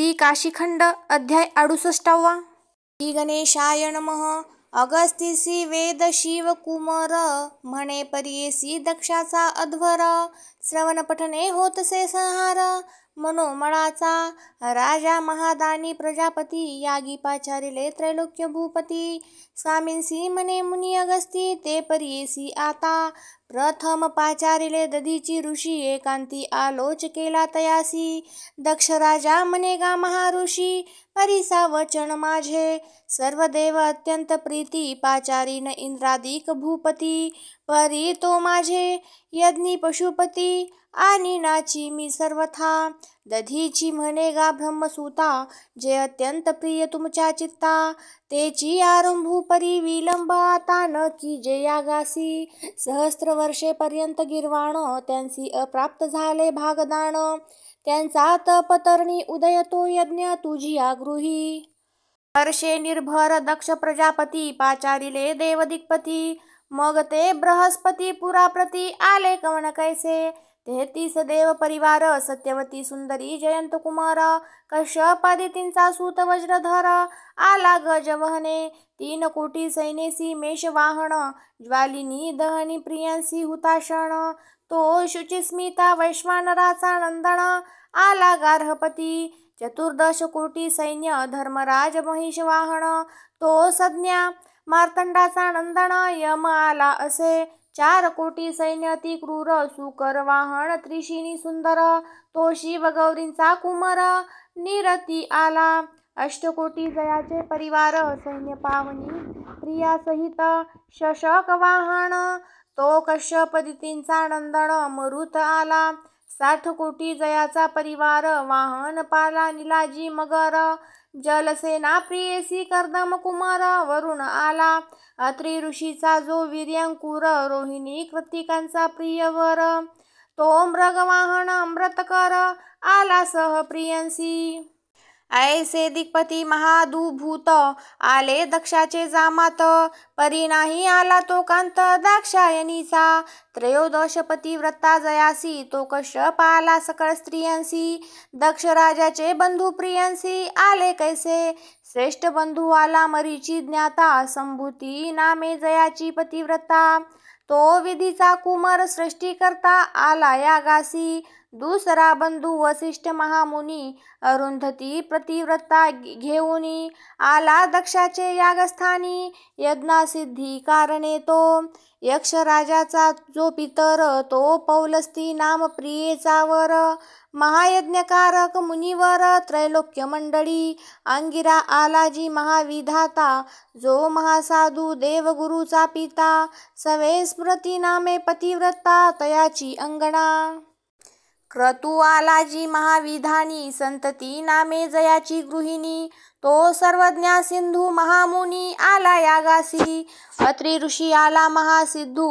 श्री काशीखंड अध्याय 68. श्री गणेशाय नमः. अगस्तीसी वेद शिव कुमार म्हणे परियेसी दक्षाचा अध्वर. श्रवण पठणे होतसे संहार मनोमळाचा. राजा महादानी प्रजापती यागी पाचारिले त्रैलोक्य भूपती. स्वामींसी म्हणे मुनी अगस्ती ते परियेसी आता. प्रथम पाचारिले दधीची ऋषी एकांती आलोच केला तयासी. दक्ष राजा म्हणे गा महाऋषी परिसा वचन माझे. सर्व देव अत्यंत प्रीती पाचारीन इंद्रादिक भूपती. परी तो माझे यज्ञी पशुपती आणि नाची मी सर्वथा. दधीची म्हणे गा ब्रह्मसुता जे अत्यंत प्रिय तुमच्या चित्ता. तेची आरंभू परी विलंब आता न की जे यागासी. सहस्त्र वर्षे पर्यंत गिरवाण त्यांसी अप्राप्त झाले भागदान. त्यांचा तपतरणी उदयतो यज्ञ तुझी आगृही. हर्षे निर्भर दक्ष प्रजापती पाचारिले देवदिक्पती. मग ते बृहस्पती पुराप्रती आले कवन कैसे. 33 देव परिवार सत्यवती सुंदरी जयंत कुमार. कश्यप आदितींचा सूत वज्रधर आला गजवहने. 3 कोटी सैनेसी मेषवाहन ज्वालिनी दहनी प्रियांसी हुताशण. तो शुचिस्मिता वैश्वानराचा नंदन आला गार्हपती. 14 कोटी सैन्य धर्मराज महिषवाहन तो संज्ञा मार्तंडाचा नंदन यम आला असे. 4 कोटी सैन्य अति क्रूर सुकर वाहन त्रिशिनी सुंदर तो शिव गौरींचा कुमार निरती आला. 8 कोटी जयाचे परिवार सैन्य पावनी प्रिया सहित शशक वाहन तो कश्यप दितींचा नंदन मरुत आला. 60 कोटी जयाचा परिवार वाहन पाला निलाजी मगर. जलसेना प्रियेसी कर्दम कुमार वरुण आला. अत्रि ऋषीचा जो वीर्यंकुर रोहिणी कृत्तिकांचा प्रियवर तो मृगवाहन अमृतकर आला सहप्रियंसी. ऐसे दिक्पती महादुभूत आले दक्षाचे जामात. परी नाही आला तो कांत दाक्षायणीचा. 13 पतिव्रता जयासी तो कश्यप आला सकळ स्त्रियांसी. दक्ष राजाचे बंधू प्रियांसी आले कैसे. श्रेष्ठ बंधू आला मरीची ज्ञाता संभूती नामे जयाची पतिव्रता. तो विधीचा कुमार सृष्टीकर्ता आला यागासी. दुसरा बंधू वसिष्ठ महामुनी अरुंधती प्रतिव्रता घेऊनी आला दक्षाचे यागस्थानी. यज्ञासिद्धी कारणे तो यक्ष राजाचा जो पितर तो पौलस्ती नाम प्रियेचा वर. महायज्ञकारक मुनिवर त्रैलोक्य मंडळी. अंगिरा आलाजी महाविधाता जो महासाधू देवगुरुचा पिता. सवे स्मृती नामे पतिव्रता तयाची अंगणा. क्रतु आलाजी महाविधानी संतती नामे जयाची गृहिणी. तो सर्वज्ञा सिंधू महामुनी आला यागासी. अत्रि ऋषी आला महासिद्धू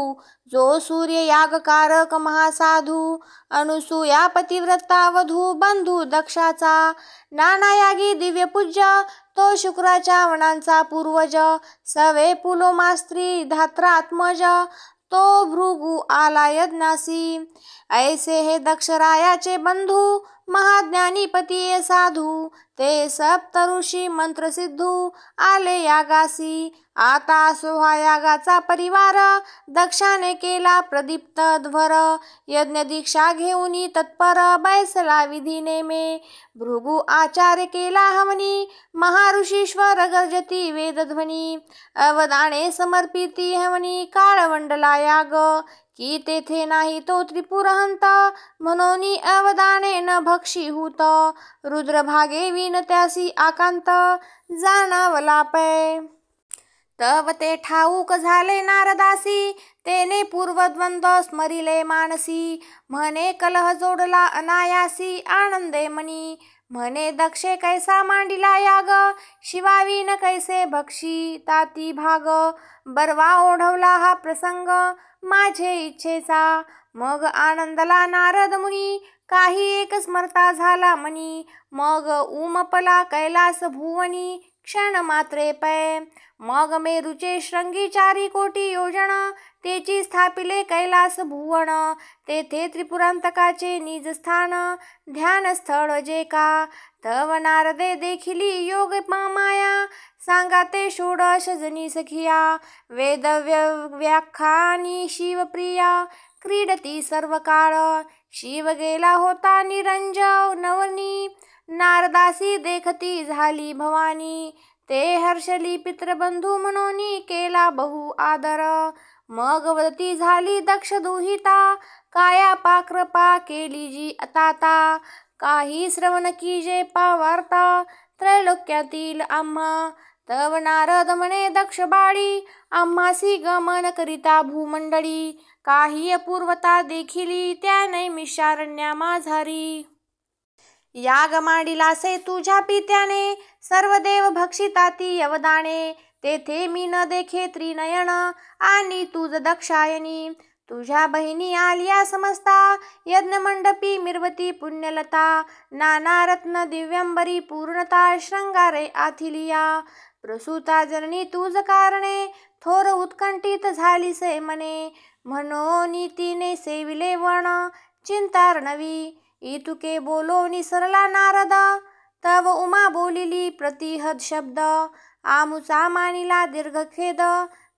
जो सूर्य यागकारक महासाधू. अनुसूया पतिव्रता वधू बंधू दक्षाचा. नानायागी दिव्यपूज्य तो शुक्राच्या वनांचा पूर्वज. सवे पुलोमास्त्री धात्रात्मज तो भृगु आला यज्ञासी. ऐसे हे दक्षरायाचे बंधू महाज्ञानी पतिये साधू. ते सप्त ऋषी मंत्रसिद्धू आले यागासी. आता सोहा यागाचा परिवार दक्षाने केला प्रदीप्त ध्वर. यज्ञ दीक्षा घेऊनी तत्पर बैसला विधीने मे. भृगु आचार्य केला हवनी महाऋषीश्वर गर्जती वेदध्वनी. अवदाने समर्पिती हवनी काळवंडला याग. की तेथे नाही तो त्रिपुरहंत म्हणून अवदाने न भक्षी हूत. रुद्रभागे विन त्यासी आकांत जाणवला पै. तव ते ठाऊक झाले नारदासी तेने पूर्वद्वंद्व स्मरिले मानसी. म्हणे कलह जोडला अनायासी आनंदे मनी. म्हणे दक्षे कैसा मांडिला याग शिवावीन कैसे भक्षी ताती भाग. बरवा ओढवला हा प्रसंग माझे इच्छेचा. मग आनंदला नारद मुनी काही एक स्मरता झाला मनी. मग उमपला कैलास भुवनी क्षण मात्रे पै. मग मेरूचे शृंगी 4 कोटी योजन, तेची स्थापिले कैलास भुवन. तेथे त्रिपुरांतकाचे निज स्थान, ध्यान स्थळ जे का. तव नारदे देखिली योग माया, सांगा ते षोडश जनी सखिया. वेद व्याख्यानी शिवप्रिया, क्रीडती सर्व काळ. शिव गेला होता निरंजन नवनी, नारदासी देखती झाली भवानी. ते हर्षली पितृबंधू म्हणून केला बहु आदर. मग वदती झाली दक्ष दुहिता, काया पाकृपा केली जी ताता. काही श्रवण की जे पावार्ता, त्रैलोक्यातील आम्हा. तव नारद म्हणे दक्ष बाळी, आम्हासी गमन करिता भूमंडळी. काही अपूर्वता देखिली त्या नैमिषारण्या माझारी. याग मांडिलासे तुझ्या पित्याने, सर्व देव भक्षिताती अवदाने. तेथे मी न देखे त्रिनयन, आणि तुझ दक्षायनी. तुझ्या बहिणी आलिया समस्ता, यज्ञमंडपी मिरवती पुण्यलता. नाना रत्न दिव्यांबरी पूर्णता, शृंगारे आथिलिया. प्रसूता जननी तुझ कारणे, थोर उत्कंठित झालीसे मने. म्हणून तिने सेविले वन, चिंतार्णवी. इतुके बोलोनी सरला नारद, तव उमा बोलिली प्रतिहद शब्द. आमुचा मानिला दीर्घखेद,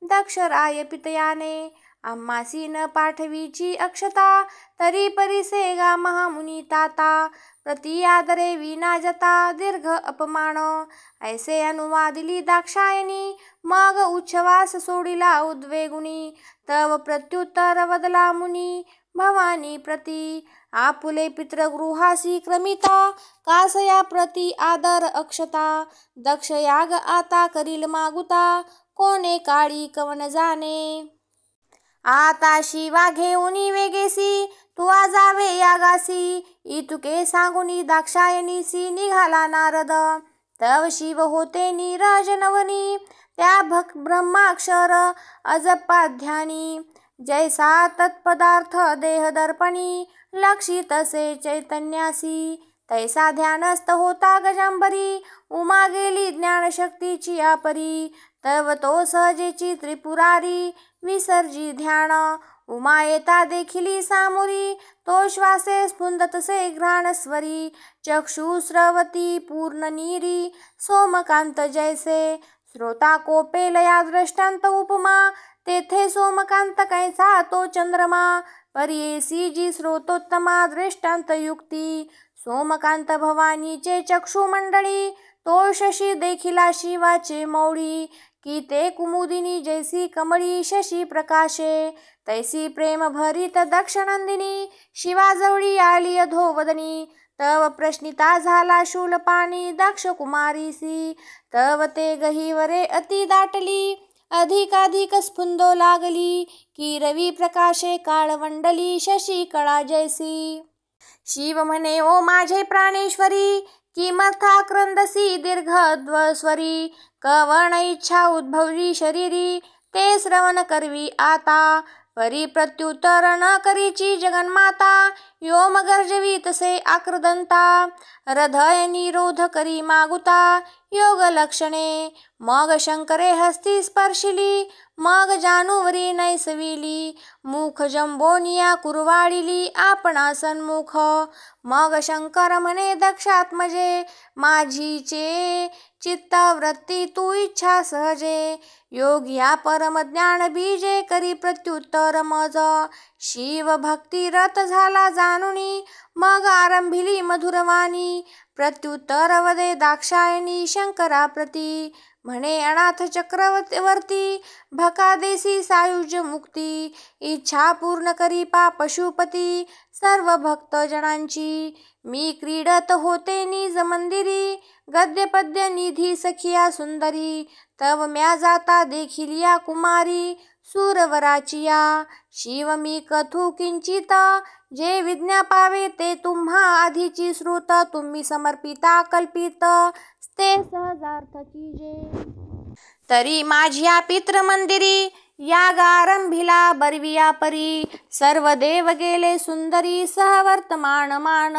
दक्षराय पितयाने. आम्हासी न पाठवीची अक्षता, तरी परिसे गा महामुनी ताता. प्रति आदरे विना जता दीर्घ अपमान, ऐसे अनुवादिली दाक्षायनी. मग उच्छ्वास सोडिला उद्वेगुनी, तव प्रत्युत्तर वदला मुनी भवानी प्रती. आपुले पितृगृहासी क्रमिता, कासया प्रति आदर अक्षता. दक्ष याग आता करील मागुता, कोणे काळी कवन जाणे. आता शिवा घेऊनी वेगेसी, तुवा जावे यागासी. इतुके सांगुनी दाक्षायनीसी निघाला नारद. तव शिव होते नीरज नवनी, त्या ब्रह्माक्षर अजपाध्यानी. जैसा तत्पदार्थ देहदर्पणी, लक्षितसे चैतन्यासी. तैसा ध्यानस्थ होता गजांबरी, उमा गेली ज्ञानशक्तीची आपरी. तव तो सहजेची त्रिपुरारी, विसर्जी ध्यान. उमा येता देखिली सामुरी, तो श्वासे स्फुंदतसे घ्राणस्वरी. चक्षुस्रवती पूर्णनीरी, सोमकांत जैसे. श्रोता कोपेल या दृष्टांत उपमा, तेथे सोमकांत कैसा तो चंद्रमा. पर्येसी जी श्रोतोत्तमा दृष्टांत युक्ती. सोमकांत भवानीचे चक्षुमंडळी, तो शशी देखिला शिवाचे मौळी. की ते कुमुदिनी जैसी कमळी शशी प्रकाशे. तैसी प्रेम भरित दक्षनंदिनी, शिवाजवळी आली अधोवदनी. तव प्रश्निता झाला शूलपाणी दक्ष कुमारीसी. तव ते गहिवरे अति दाटली, अधिकाधिक स्फुंदो लागली. की रवी प्रकाशे काळवंडली, शशी कळा जैसी. शिव म्हणे ओ माझे प्राणेश्वरी, किमर्था क्रंदसी दीर्घद्वस्वरी. कवण इच्छा उद्भवली शरीरी, ते श्रवण करवी आता. परी प्रत्युत्तर न करीची जगन्माता, योम गर्जवी तसे आक्रदंता. हृदय निरोध करी मागुता, योग लक्षणे. मग शंकरे हस्ती स्पर्शिली, मग जानुवरी नैसविली. मुख जंबोनिया कुरवाडिली, आपणा सन्मुख. मग शंकर म्हणे दक्षात्मजे, माझीचे चित्तवृत्ती तू इच्छा सहजे. योगिया परम ज्ञान बीजे, करी प्रत्युत्तर मज. शिव भक्ती रत झाला जानुनी, मग आरंभिली मधुरवाणी. प्रत्युत्तर वदे दाक्षायणी शंकरा प्रती. म्हणे अनाथ चक्रवर्ती, भकादेसी सायुज्य मुक्ती. इच्छा पूर्ण करी पा पशुपती, सर्व भक्त जनांची. मी क्रीडत होते निज मंदिरी, गद्य पद्य निधी सखिया सुंदरी. तव म्या जाता देखिलिया कुमारी, सूरवराचिया. शिव मी कथू किंचित, जे विज्ञा पावे ते तुम्हा आधीची श्रुत. तुम्ही समर्पिता कल्पित, ते सहजार्थ कीजे. तरी माझ्या पितृमंदिरी, यागारंभिला बरविया परी. सर्व देव गेले सुंदरी, सहवर्तमान मान.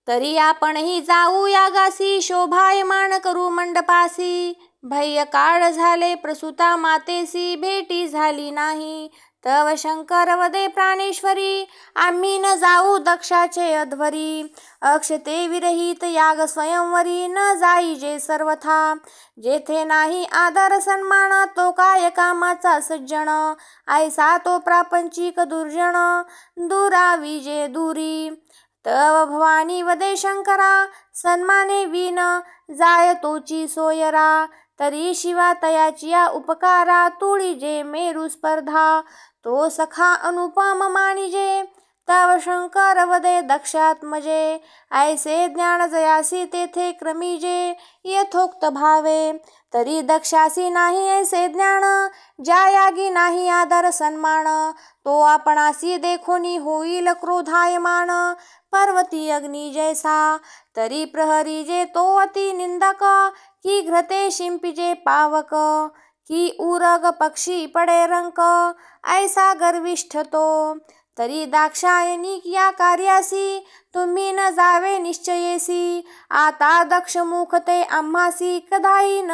तरी आपणही जाऊ यागासी, शोभायमान करू मंडपासी. भय्य काळ झाले प्रसूता मातेसी, भेटी झाली नाही. तव शंकर वदे प्राणेश्वरी, आम्ही न जाऊ दक्षाचे अध्वरी. अक्षते विरहित याग स्वयंवरी, न जाईजे सर्वथा. जेथे नाही आदर सन्मान, तो काय कामाचा सज्जन. ऐसा तो प्रापंचिक दुर्जन, दुराविजे दुरी. तव भवानी वदे शंकरा, सन्माने विन जाय तोची सोयरा. तरी शिवा तयाची या उपकारा, तुळीजे मेरू स्पर्धा. तो सखा अनुपम मानिजे, तव शंकर वदे दक्षात्मजे. ऐसे ज्ञान जयासी तेथे क्रमीजे, यथोक्त भावे. तरी दक्षासी नाही ऐसे ज्ञान, ज्या यागी नाही आदर सन्मान. तो आपणासी देखोनी होईल क्रोधायमान, पर्वती अग्नी जैसा. तरी प्रहरीजे तो अति निंदक, की घृते शिंपिजे पावक. की उरग पक्षी पडे रंक, ऐसा गर्विष्ठ तो. तरी दाक्षायणी या कार्यासी, तुम्ही न जावे निश्चयेसी. आता दक्षमुख ते आम्हासी, कधाही न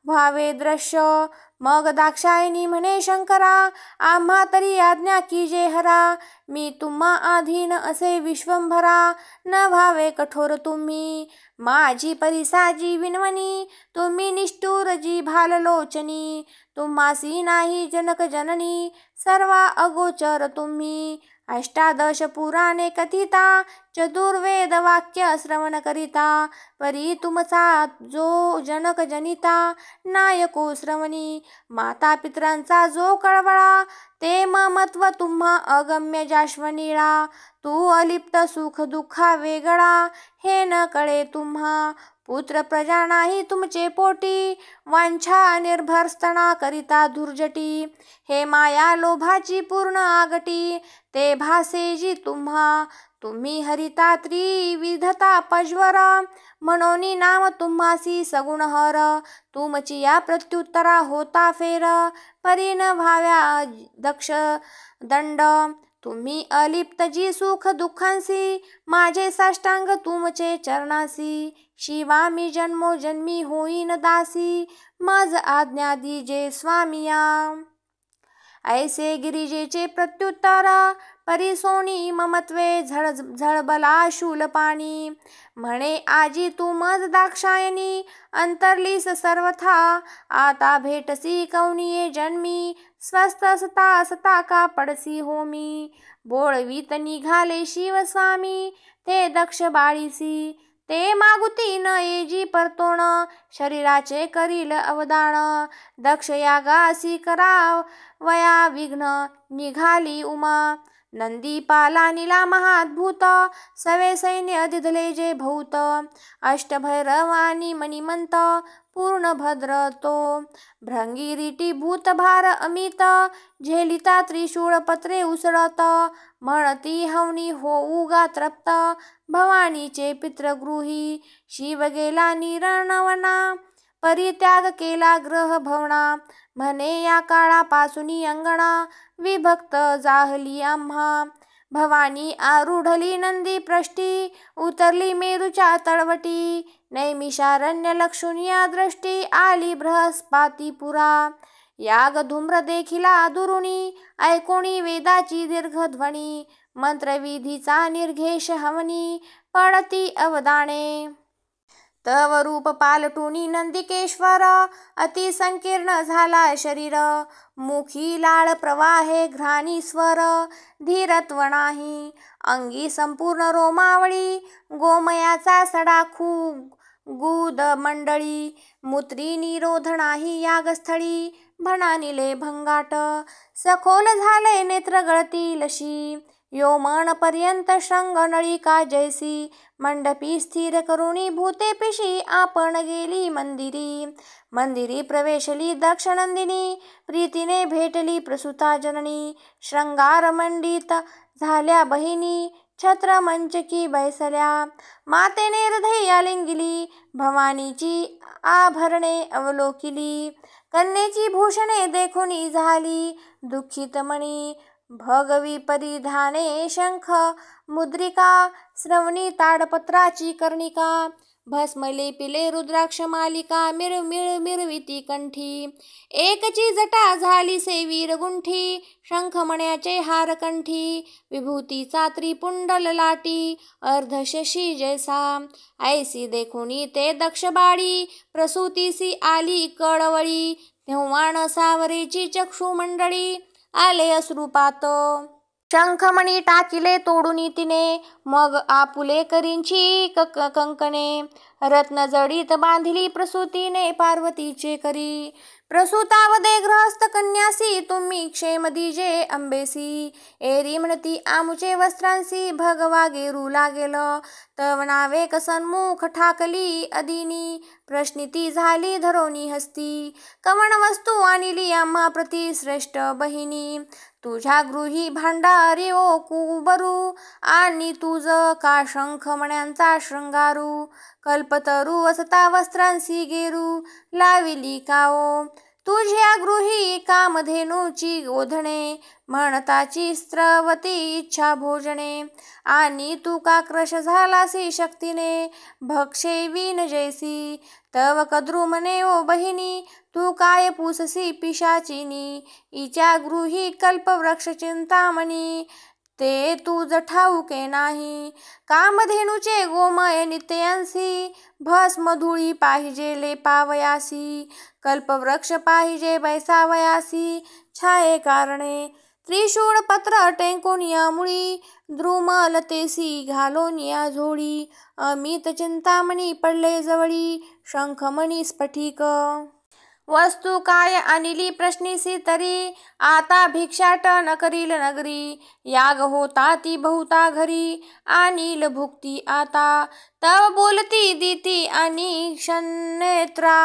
व्हावे दृश्य. मग दाक्षायणी म्हणे शंकरा, आम्हा तरी आज्ञा कीजे हरा. मी तुम्हा अधीन असे विश्वंभरा, न व्हावे कठोर तुम्ही. माझी परिसाजी विनवणी, तुम्ही निष्ठुर जी भाललोचनी. तुम्हासी नाही जनक जननी, सर्वा अगोचर तुम्ही. अष्टादश पुराणे कथिता, चतुर्वेद वाक्य श्रवण करिता. परी तुमचा जो जनक जनिता, नायको श्रवणी. माता पित्रांचा जो कळवळा, ते ममत्व तुम्हा अगम्य जाश्वनीळा. तू अलिप्त सुख दुःखा वेगळा, हे न कळे तुम्हा. पुत्र प्रजा नाही तुमचे पोटी, वांछा निर्भर स्तना करिता धुर्जटी. हे माया लोभाची पूर्ण आगटी, ते भासेजी तुम्हा. तुम्ही हरिता त्रिविधता पज्वर, म्हणोनी नाम तुम्हासी सगुण हर. तुमची या प्रत्युत्तरा होता फेर, परी न भाव्या दक्ष दंड. तुम्ही अलिप्त जी सुख दुःखांसी, माझे साष्टांग तुमचे चरणासी. शिवा मी जन्मोजन्मी होईन दासी, मज आज्ञा दीजे स्वामिया. ऐसे गिरिजेचे प्रत्युत्तर, परिसोनी ममत्वे झळबला शूलपाणी. म्हणे आजी तू मज दाक्षायणी, अंतरलीस सर्वथा. आता भेटसी कौनिये जन्मी, स्वस्थ सता सता का पडसी होमी. बोळवीत निघाले शिवस्वामी, ते दक्ष बाळीसी. ते मागुती न येजी परतोण, शरीराचे करील अवदान. दक्ष यागासी करावया विघ्न, निघाली उमा. नंदी पाला निला महाद्भूत, सवे सैन्य दिधले जे भूत. अष्टभैरवानी मणिमंत, पूर्ण भद्र तो. भृंगीरिटी भूतभार अमित, झेलिता त्रिशूळ पत्रे उसळत. म्हणती हवनी होऊ गा तृप्त, भवानीचे पितृगृही. शिव गेला निरणवना, परित्याग केला ग्रह भवना. म्हणे या काळापासूनी अंगणा, विभक्त जाहली आम्हा. भवानी आरूढली नंदी पृष्ठी, उतरली मेरूच्या तळवटी. नैमिषारण्य लक्षुनिया दृष्टी, आली बृहस्पतीपुरा. याग धूम्र देखिला दुरुनी, ऐकोणी वेदाची दीर्घध्वनी. मंत्रविधीचा निर्घेष हवनी, पडती अवदाने. तव रूप पालटुनी नंदिकेश्वर, अति संकीर्ण झाला शरीर. मुखी लाळ प्रवाहे घ्राणी स्वर, धीरत्व नाही. अंगी संपूर्ण रोमावळी, गोमयाचा सडा गुद मंडळी. मूत्री निरोध नाही यागस्थळी, भणानिले भंगाट. सखोल झाले नेत्र गळती लशी, योमन पर्यंत शृंग नळिका जैसी. मंडपी स्थिर करुणी भूते पिशी, आपण गेली मंदिरी. मंदिरी प्रवेशली दक्ष नंदिनी, प्रीतीने भेटली प्रसूता जननी. श्रंगार मंडित झाल्या बहिणी, छत्र मंचकी बैसल्या. मातेने हृदय आलिंगिली, भवानीची आभरणे अवलोकिली. कन्येची भूषणे देखुनी झाली, दुःखित मणी. भगवी परिधाने शंख मुद्रिका श्रवणी ताडपत्राची कर्णिका भस्म लेपिले रुद्राक्ष मालिका मिळमिळ मिरविती कंठी एकची जटा झाली सेवीर गुंठी शंख मण्याचे हार कंठी विभूतीचा त्रिपुंडल लाटी अर्धशशी जैसा ऐसी देखुनी ते दक्षबाळी प्रसूतीसी आली कळवळी तेव्हा सावरेची चक्षु मंडळी आले अश्रुपात शंखमणी टाकिले तोडून तिने मग आपुले करींची कंकणे रत्न जडीत बांधिली प्रसूतीने पार्वतीचे करी प्रसूतावदे गृहस्थ कन्यासी तुम्ही क्षेम दिजे अंबेसी एरी म्हणती आमुचे वस्त्रांसी भगवा गेरू लागेल तव नावे कसन्मुख ठाकली अदिनी प्रश्निती झाली धरोनी हस्ती कवण वस्तू आणली आम्हा प्रति श्रेष्ठ बहिणी तुझ्या गृही भांडारी ओ कुबरू आणि तुझ का शंख मण्यांचा शृंगारू कल्पतरू असता वस्त्रांसी गेरू लाविली काओ तुझ्या गृही कामधेनूची गोधणे म्हणताची स्त्रवती इच्छा भोजने आणि तू का क्रश झालासी शक्तीने भक्षे विन जैसी तव कद्रू म्हणे ओ बहिणी तू काय पुससी पिशाचिनी इच्या गृही कल्पवृक्ष चिंतामणी ते तुझ ठाऊके नाही कामधेनूचे गोमय नित्यांसी भस्म धुळी पाहिजे लेपावयासी कल्पवृक्ष पाहिजे बैसावयासी छाये कारणे त्रिशूळ पत्र टेंकुनिया मुळी द्रुमलतेसी घालोनिया झोळी अमित चिंतामणी पडले जवळी शंखमणी स्फटिक वस्तू काय आणली प्रश्निसी तरी आता भिक्षाटन करील नगरी याग होता ती बहुता घरी आणील भुक्ती आता तव बोलती दिती आणि क्षणनेत्रा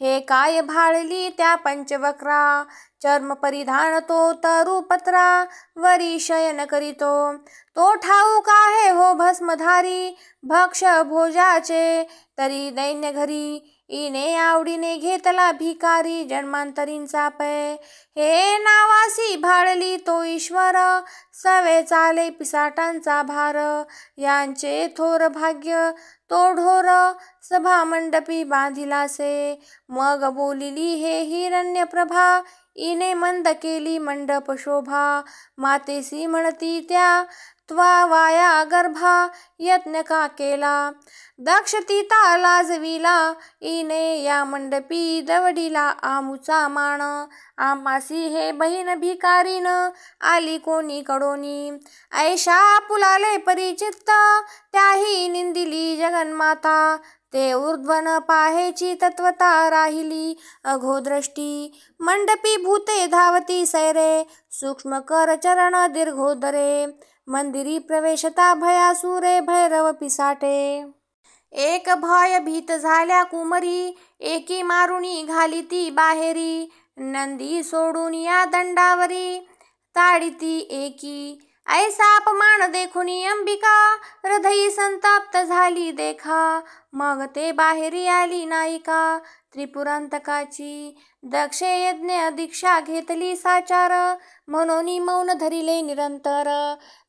हे काय भाळली त्या पंचवक्रा चर्म परिधान तो तरुपत्रा वरी शयन करीतो तो ठाऊक आहे हो भस्मधारी भक्ष भोजाचे तरी दैन्य घरी इने आवडीने घेतला भिकारी जन्मांतरींचा पै हे नावासी भाळली तो ईश्वर सवे चाले पिसाटांचा भार यांचे थोर भाग्य तो ढोर सभा मंडपी बांधिलासे मग बोलिली हे हिरण्य प्रभा इने मंद केली मंडप शोभा मातेसी म्हणती त्या त्वा वाया गर्भा यत्न का केला दक्ष तिता लाजविला इने या मंडपी दवडीला आमुचा मान आमासी हे बहीण भिकारीन आली कोणी कडोनी ऐशा पुलाले परिचित्त त्याही निंदिली जगन्माता ते ऊर्ध्वन पाहेची तत्वता राहिली अघोदृष्टी मंडपी भूते धावती सैरे सूक्ष्म कर चरण दीर्घोदरे मंदिरी प्रवेशता भयासुरे भैरव पिसाटे एक भय भीत झाल्या कुमरी एकी मारुणी घाली ती बाहेरी नंदी सोडून या दंडावरी ताडिती एकी ऐसा अपमान देखुनी अंबिका हृदयी संताप्त झाली देखा मग ते बाहेरी आली नायिका त्रिपुरांतकाची दक्षे यज्ञ दीक्षा घेतली साचार म्हणून मौन धरिले निरंतर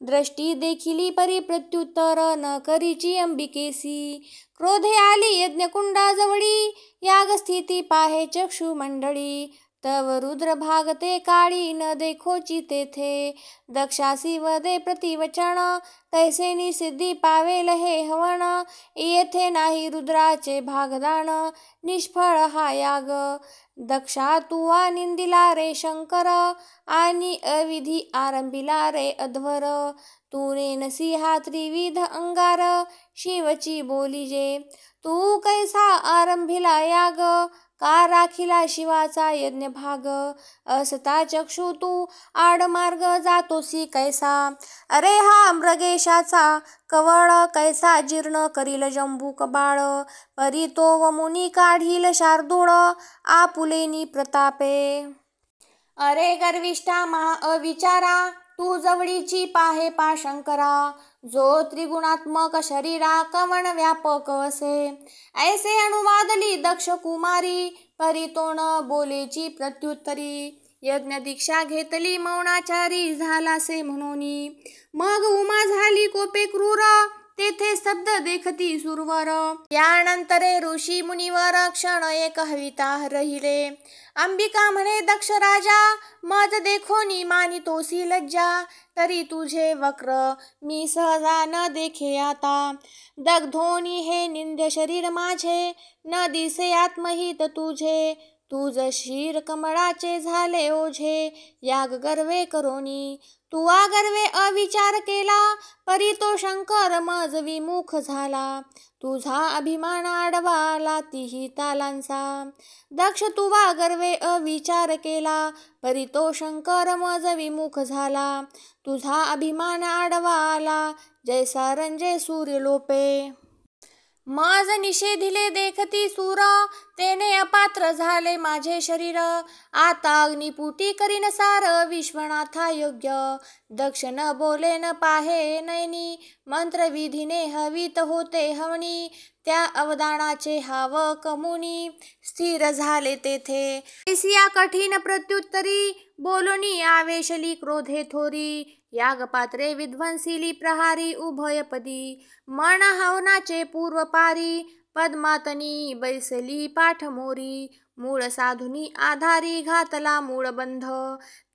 दृष्टी देखिली परी प्रत्युत्तर न करीची अंबिकेसी क्रोधे आली यज्ञकुंडाजवळी यागस्थिती पाहे चक्षु मंडळी तव रुद्र भागते काळी न देखोची तेथे दक्षासी वदे प्रतिवचन तैसे निसिद्धी पावेल हे हवण येथे नाही रुद्राचे भागदान निष्फळ हा याग दक्षा तुवा निंदिला रे शंकर आणि अविधी आरंभिला रे अध्वर तूने नसी हा त्रिविध अंगार शिवची बोलीजे तू कैसा आरंभिला याग का राखिला शिवाचा यज्ञ भाग असता चक्षु तू आडमार्ग जातोसी कैसा अरे हा मृगेशाचा कवळ कैसा जीर्ण करील जंबूक बाळ परी तो व मुनी काढील शार्दूळ आपुलेनी प्रतापे अरे गर्विष्ठा महा अविचारा तू जवळीची पाहे पाशंकरा जो त्रिगुणात्मक शरीरा कवण व्यापक असे ऐसे अनुवादली दक्ष कुमारी परितोण बोलेची प्रत्युत्तरी यज्ञ दीक्षा घेतली मौनाचारी झालासे म्हणोनी. मग उमा झाली कोपे क्रूर, तेथे स्तब्ध देखती सुरवर. यानंतरे ऋषी मुनिवर क्षण एक हविता रहिले. अंबिका म्हणे दक्ष राजा, मज देखोनी मानितोसी लज्जा. तरी तुझे वक्र मी सहजा न देखे आता. दग्धोनी हे निंद्य शरीर माझे, न दिसे आत्महित तुझे. तुझ शिर कमळाचे झाले ओझे, याग गर्वे करोनी. तू आगर्वे अविचार केला, परी तो शंकर मज विमुख झाला. तुझा अभिमान आडवाला तिही तालांचा. दक्ष तू वागर्वे अविचार केला, परी तो शंकर मज विमुख झाला. तुझा अभिमान आडवाला, जैसा रंजे सूर्य लोपे. मज निषेधिले देखती सूर, तेने अपात्र झाले माझे शरीर. आता अग्निपुटी करीन सार, विश्वनाथा योग्य. दक्ष न बोले न पाहे नयनी, मंत्रविधीने हवित होते हवनी. त्या अवदानाचे हाव कमुनी, स्थिर झाले तेथे. ऐसिया कठीण प्रत्युत्तरी, बोलोनी आवेशली क्रोधे थोरी. यागपात्रे विध्वंसिली प्रहारी उभयपदी. मन हवनाचे पूर्वपारी, पद्मातनी बैसली पाठमोरी. मूळ साधुनी आधारी घातला मूळ बंध.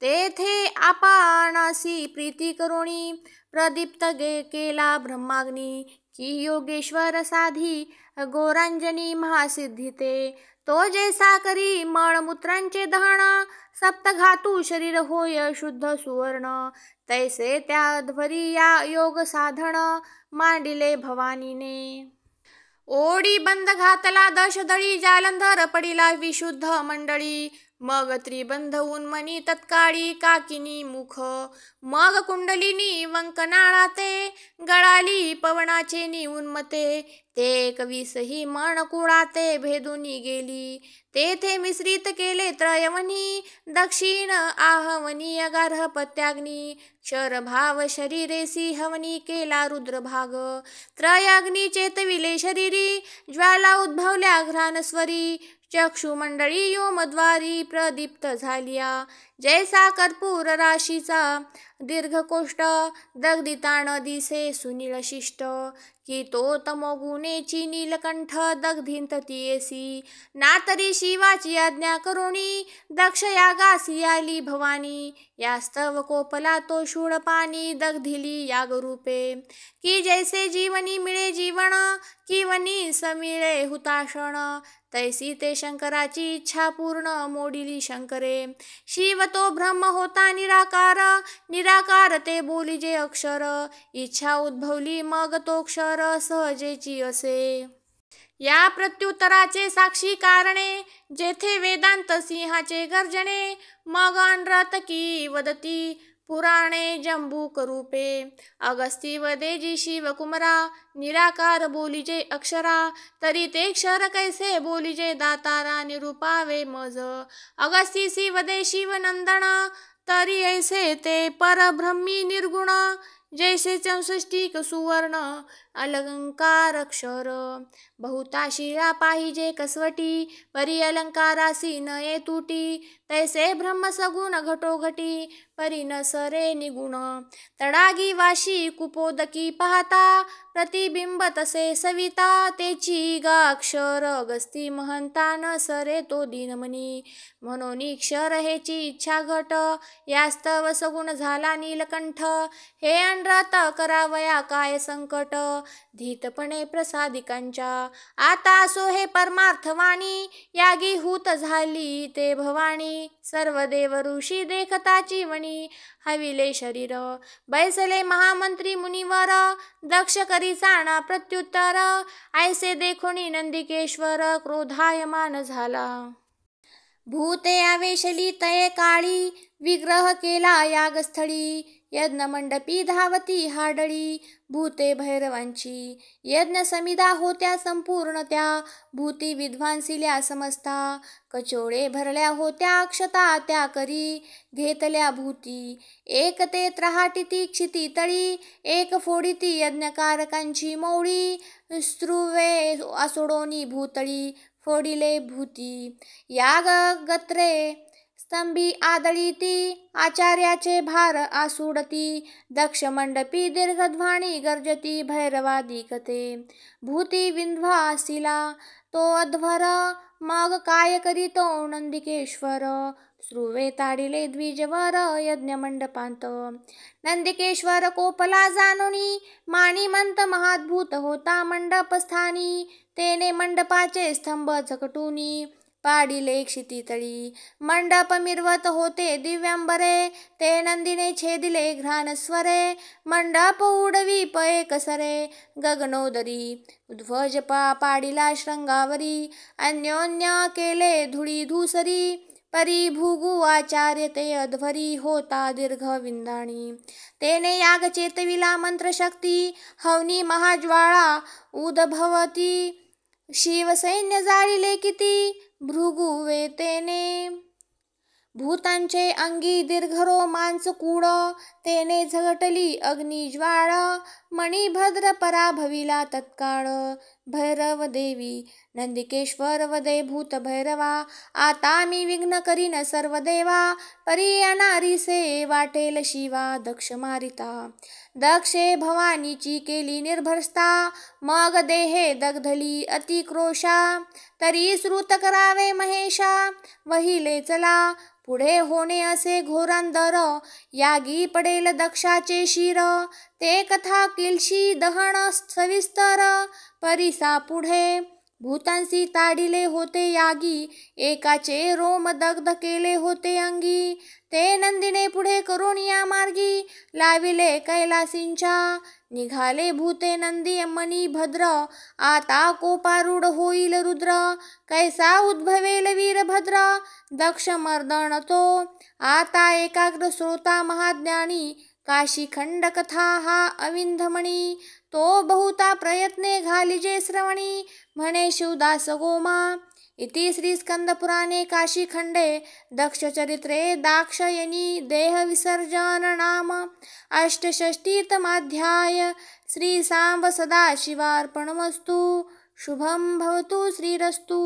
तेथे आपणासी प्रीती करोणी, प्रदीप्त केला ब्रह्माग्नी. की योगेश्वर साधी गोरांजनी महासिद्धीते. तो जैसा करी मळमूत्रांचे दहन, सप्तघातू शरीर होय शुद्ध सुवर्ण. तैसे त्या ध्वरी या योग साधन, मांडिले भवानीने. ओढी बंद घातला दशदळी, जालंधर पडिला विशुद्ध मंडळी. मग त्रिबंध उन्मनी तत्काळी काकिनी मुख. मग कुंडलिनी वंकनाळा ते, गळाली पवनाचे निउन्मते. ते 21 ही मन कुळाते भेदुनी गेली. तेथे मिश्रित केले त्रयवनी, दक्षिण आहवनी गार्हपत्याग्नी. क्षरभाव शरीरेसी हवनी केला रुद्रभाग. त्रयाग्नी चेतविले शरीरी, ज्वाला उद्भवल्या घ्राणस्वरी. चक्षुमंडळी योमद्वारी प्रदीप्त झालिया, जैसा कर्पूर राशीचा दीर्घकोष्ठ. दग्धिताण दिसे सुनील शिष्ट, की तो तमोगुणेची नीलकंठ दग्धिंत तियेसी. नातरी शिवाची आज्ञा करोणी, दक्ष यागासी आली भवानी. यास्तव कोपला तो शूळपाणी, दग्धिली यागरूपे. की जैसे जीवनी मिळे जीवन, किवनी समिळे हुताशण. तैसी ते शंकराची इच्छा पूर्ण मोडिली शंकरे. शिव तो ब्रह्म होता निराकार, निराकार ते बोलिजे अक्षर. इच्छा उद्भवली मग तो क्षर, सहजेची असे. या प्रत्युत्तराचे साक्षी कारणे, जेथे वेदांत सिंहाचे गर्जने. मग अनृत की वदती पुराणे जंबूक रूपे. अगस्ती वदेजी शिवकुमरा, निराकार बोलिजे अक्षरा. तरी ते क्षर कैसे बोलिजे दातारा, निरूपावे मज. अगस्तीसी वदे शिवनंदन, तरी ऐसे ते परब्रह्मी निर्गुण. जैसे 64 सुवर्ण अलंकार अक्षर. बहुता शिळा पाहिजे कसवटी, परी अलंकारासी नये तुटी. तैसे ब्रह्म सगुण घटोघटी, परी न सरे निगुण. तडागी वाशी कुपोदकी पाहता, प्रतिबिंब तसे सविता. तेची गा अक्षर अगस्ती महंता, न सरे तो दीनमनी. म्हणून क्षर हेची इच्छा घट, यास्तव सगुण झाला नीलकंठ. हे अनृत करावया काय संकट, धीतपणे प्रसादिकांच्या. आता असो हे परमार्थवाणी, यागी हूत झाली ते भवानी. सर्व देव ऋषी देखताची वणी, हविले शरीर. बैसले महामंत्री मुनिवर, दक्ष करी चाणा प्रत्युत्तर. ऐसे देखोनी नंदिकेश्वर, क्रोधायमान झाला. भूते आवेशली तये काळी, विग्रह केला यागस्थळी. यज्ञमंडपी धावती हाडळी, भूते भैरवांची. यज्ञ समिधा होत्या संपूर्ण त्या, भूती विध्वंसिल्या समस्ता. कचोळे भरल्या होत्या अक्षता त्या करी, घेतल्या भूती. एक ते त्राहाटिती क्षिती तळी, एक फोडिती यज्ञकारकांची मौळी. स्त्रुवे असोडोनी भूतळी, फोडिले भूती. याग गत्रे स्तंभी आदळीती आचार्याचे भार आसुडती दक्ष मंडपी दीर्घध्वनी गर्जती भैरवादी कथे भूती विंध्वासिला तो अध्वर मग काय करीतो नंदिकेश्वर श्रुवे ताडिले द्विजवर यज्ञ मंडपांत नंदिकेश्वर कोपला जाणोनी माणिमंत महाद्भूत होता मंडपस्थानी तेने मंडपाचे स्तंभ झकटुनी पाडिले क्षितितळी मंडप मिरवत होते दिव्यांबरे ते नंदीने छेदिले घ्राणस्वरे मंडप उडवी पये कसरे गगनोदरी ध्वज पाडिला श्रंगावरी अन्योन्य केले धुळी धुसरी परी भुगु आचार्य ते अध्वरी होता दीर्घ विंदाणी तेने याग चेतविला मंत्रशक्ती हवनी महाज्वाळा उद्भवती शिवसैन्य जाळिले किती भृगुवे तेने भूतांचे अंगी दीर्घरो मांसकूड तेने झगटली अग्निज्वाळ मणिभद्र पराभविला तत्काळ भैरव देवी नंदिकेश्वर वदे भूत भैरवा आता मी विघ्न करीन सर्व देवा परी अनारी से वाटेल शिवा दक्ष मारिता दक्षे भवानीची केली निर्भरस्ता मग देहे दग्धली अतिक्रोशा तरी श्रुत करावे महेशा वहिले चला पुढे होणे असे घोरांदर यागी पडेल दक्षाचे शिर ते कथा किलशी दहन सविस्तर परिसा पुढे भूतांसी ताडिले होते यागी एकाचे रोम दग्ध केले होते अंगी ते नंदीने पुढे करून या मार्गी लाविले कैलासींच्या निघाले भूते नंदी मनी भद्र आता कोपारूढ होईल रुद्र कैसा उद्भवेल वीरभद्र दक्ष मर्दन तो आता एकाग्र श्रोता महाज्ञानी काशी खंड कथा हा अविंधमणी तो बहुता प्रयत्ने घालिजे श्रवणी म्हणे शिवदास गोमा इति श्री स्कंदपुराणे काशीखंडे दक्षचरित्रे दाक्षयणी देह विसर्जन नाम अष्टषष्टितमाध्याय श्री सांब सदाशिवार्पणमस्तु शुभं भवतु श्रीरस्तु।